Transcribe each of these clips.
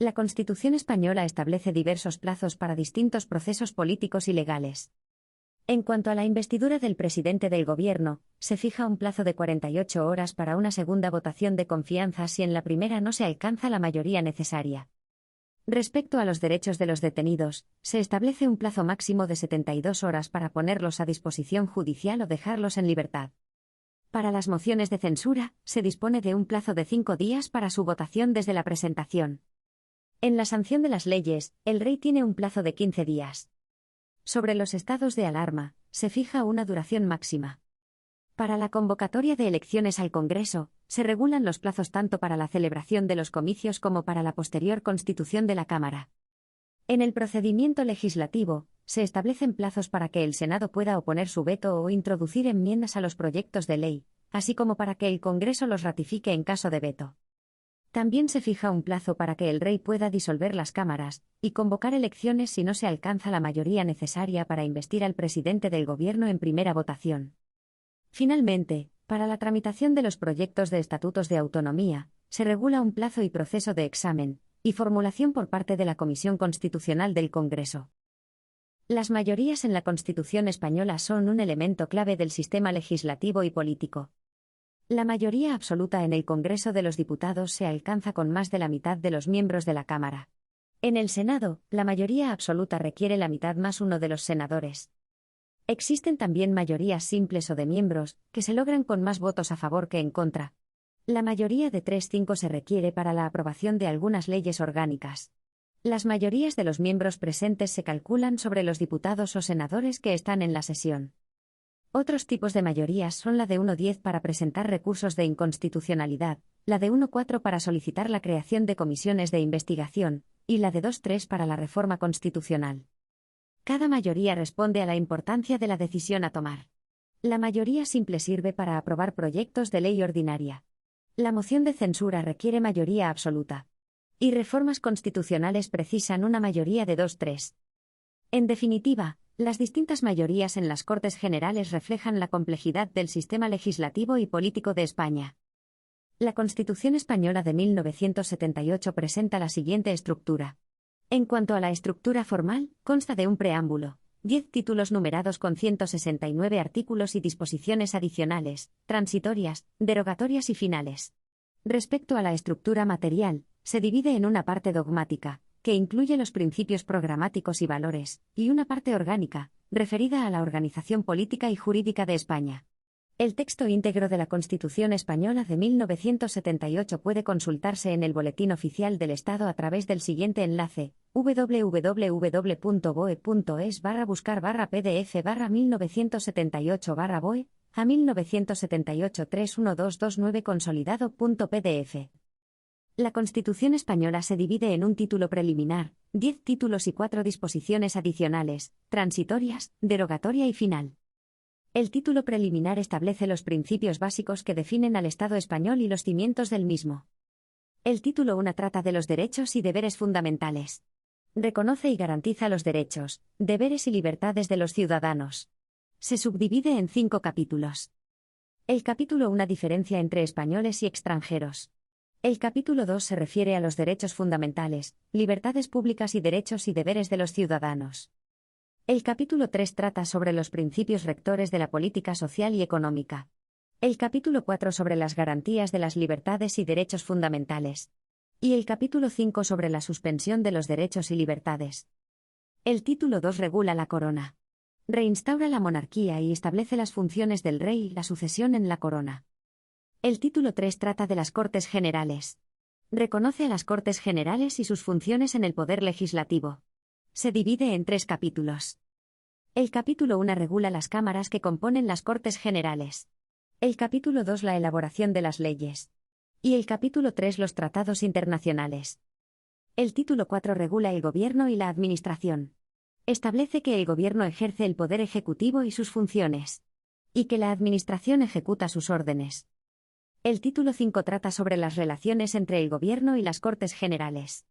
La Constitución española establece diversos plazos para distintos procesos políticos y legales. En cuanto a la investidura del presidente del Gobierno, se fija un plazo de 48 horas para una segunda votación de confianza si en la primera no se alcanza la mayoría necesaria. Respecto a los derechos de los detenidos, se establece un plazo máximo de 72 horas para ponerlos a disposición judicial o dejarlos en libertad. Para las mociones de censura, se dispone de un plazo de 5 días para su votación desde la presentación. En la sanción de las leyes, el Rey tiene un plazo de 15 días. Sobre los estados de alarma, se fija una duración máxima. Para la convocatoria de elecciones al Congreso, se regulan los plazos tanto para la celebración de los comicios como para la posterior constitución de la Cámara. En el procedimiento legislativo, se establecen plazos para que el Senado pueda oponer su veto o introducir enmiendas a los proyectos de ley, así como para que el Congreso los ratifique en caso de veto. También se fija un plazo para que el Rey pueda disolver las cámaras y convocar elecciones si no se alcanza la mayoría necesaria para investir al presidente del Gobierno en primera votación. Finalmente, para la tramitación de los proyectos de estatutos de autonomía, se regula un plazo y proceso de examen y formulación por parte de la Comisión Constitucional del Congreso. Las mayorías en la Constitución española son un elemento clave del sistema legislativo y político. La mayoría absoluta en el Congreso de los Diputados se alcanza con más de la mitad de los miembros de la Cámara. En el Senado, la mayoría absoluta requiere la mitad más uno de los senadores. Existen también mayorías simples o de miembros, que se logran con más votos a favor que en contra. La mayoría de 3/5 se requiere para la aprobación de algunas leyes orgánicas. Las mayorías de los miembros presentes se calculan sobre los diputados o senadores que están en la sesión. Otros tipos de mayorías son la de 1/10 para presentar recursos de inconstitucionalidad, la de 1/4 para solicitar la creación de comisiones de investigación, y la de 2/3 para la reforma constitucional. Cada mayoría responde a la importancia de la decisión a tomar. La mayoría simple sirve para aprobar proyectos de ley ordinaria. La moción de censura requiere mayoría absoluta. Y reformas constitucionales precisan una mayoría de 2/3. En definitiva, las distintas mayorías en las Cortes Generales reflejan la complejidad del sistema legislativo y político de España. La Constitución española de 1978 presenta la siguiente estructura. En cuanto a la estructura formal, consta de un preámbulo, 10 títulos numerados con 169 artículos y disposiciones adicionales, transitorias, derogatorias y finales. Respecto a la estructura material, se divide en una parte dogmática, que incluye los principios programáticos y valores, y una parte orgánica, referida a la organización política y jurídica de España. El texto íntegro de la Constitución española de 1978 puede consultarse en el Boletín Oficial del Estado a través del siguiente enlace, www.boe.es/buscar/pdf/1978-BOE, a 1978-31229 consolidado.pdf. La Constitución española se divide en un título preliminar, 10 títulos y 4 disposiciones adicionales, transitorias, derogatoria y final. El título preliminar establece los principios básicos que definen al Estado español y los cimientos del mismo. El título 1 trata de los derechos y deberes fundamentales. Reconoce y garantiza los derechos, deberes y libertades de los ciudadanos. Se subdivide en 5 capítulos. El capítulo 1 diferencia entre españoles y extranjeros. El capítulo 2 se refiere a los derechos fundamentales, libertades públicas y derechos y deberes de los ciudadanos. El capítulo 3 trata sobre los principios rectores de la política social y económica. El capítulo 4 sobre las garantías de las libertades y derechos fundamentales. Y el capítulo 5 sobre la suspensión de los derechos y libertades. El título 2 regula la corona. Reinstaura la monarquía y establece las funciones del rey y la sucesión en la corona. El título 3 trata de las Cortes Generales. Reconoce a las Cortes Generales y sus funciones en el poder legislativo. Se divide en 3 capítulos. El capítulo 1 regula las cámaras que componen las Cortes Generales. El capítulo 2 la elaboración de las leyes. Y el capítulo 3 los tratados internacionales. El título 4 regula el gobierno y la administración. Establece que el gobierno ejerce el poder ejecutivo y sus funciones. Y que la administración ejecuta sus órdenes. El título 5 trata sobre las relaciones entre el Gobierno y las Cortes Generales.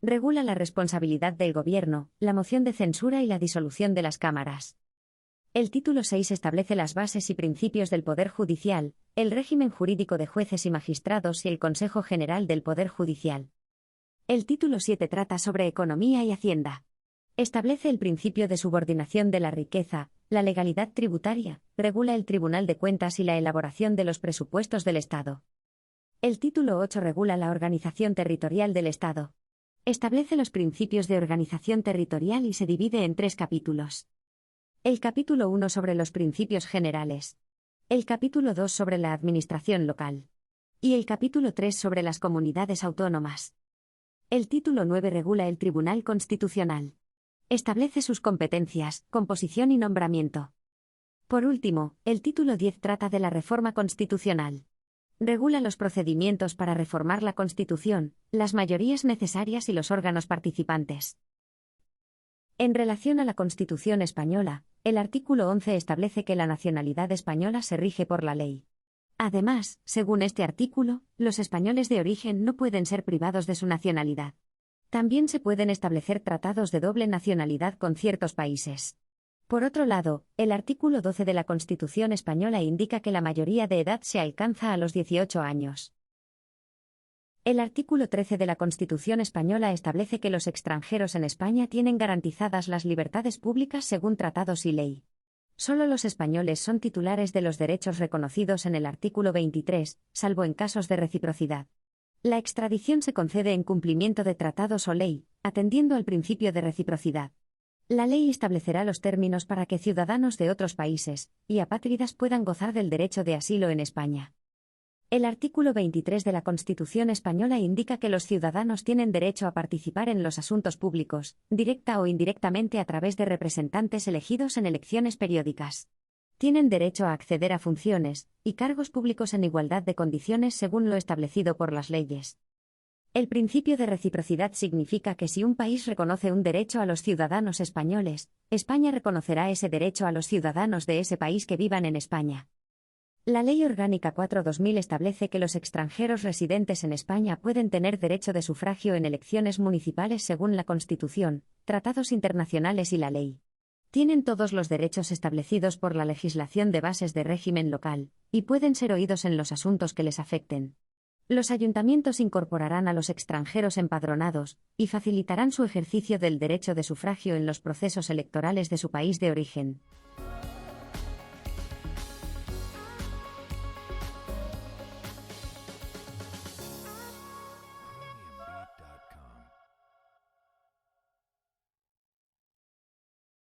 Regula la responsabilidad del Gobierno, la moción de censura y la disolución de las cámaras. El título 6 establece las bases y principios del Poder Judicial, el régimen jurídico de jueces y magistrados y el Consejo General del Poder Judicial. El título 7 trata sobre economía y hacienda. Establece el principio de subordinación de la riqueza, la legalidad tributaria, regula el Tribunal de Cuentas y la elaboración de los presupuestos del Estado. El título 8 regula la organización territorial del Estado. Establece los principios de organización territorial y se divide en 3 capítulos. El capítulo 1 sobre los principios generales. El capítulo 2 sobre la administración local. Y el capítulo 3 sobre las comunidades autónomas. El título 9 regula el Tribunal Constitucional. Establece sus competencias, composición y nombramiento. Por último, el título 10 trata de la reforma constitucional. Regula los procedimientos para reformar la Constitución, las mayorías necesarias y los órganos participantes. En relación a la Constitución española, el artículo 11 establece que la nacionalidad española se rige por la ley. Además, según este artículo, los españoles de origen no pueden ser privados de su nacionalidad. También se pueden establecer tratados de doble nacionalidad con ciertos países. Por otro lado, el artículo 12 de la Constitución española indica que la mayoría de edad se alcanza a los 18 años. El artículo 13 de la Constitución española establece que los extranjeros en España tienen garantizadas las libertades públicas según tratados y ley. Solo los españoles son titulares de los derechos reconocidos en el artículo 23, salvo en casos de reciprocidad. La extradición se concede en cumplimiento de tratados o ley, atendiendo al principio de reciprocidad. La ley establecerá los términos para que ciudadanos de otros países y apátridas puedan gozar del derecho de asilo en España. El artículo 23 de la Constitución española indica que los ciudadanos tienen derecho a participar en los asuntos públicos, directa o indirectamente a través de representantes elegidos en elecciones periódicas. Tienen derecho a acceder a funciones y cargos públicos en igualdad de condiciones según lo establecido por las leyes. El principio de reciprocidad significa que si un país reconoce un derecho a los ciudadanos españoles, España reconocerá ese derecho a los ciudadanos de ese país que vivan en España. La Ley Orgánica 4/2000 establece que los extranjeros residentes en España pueden tener derecho de sufragio en elecciones municipales según la Constitución, tratados internacionales y la ley. Tienen todos los derechos establecidos por la legislación de bases de régimen local, y pueden ser oídos en los asuntos que les afecten. Los ayuntamientos incorporarán a los extranjeros empadronados, y facilitarán su ejercicio del derecho de sufragio en los procesos electorales de su país de origen.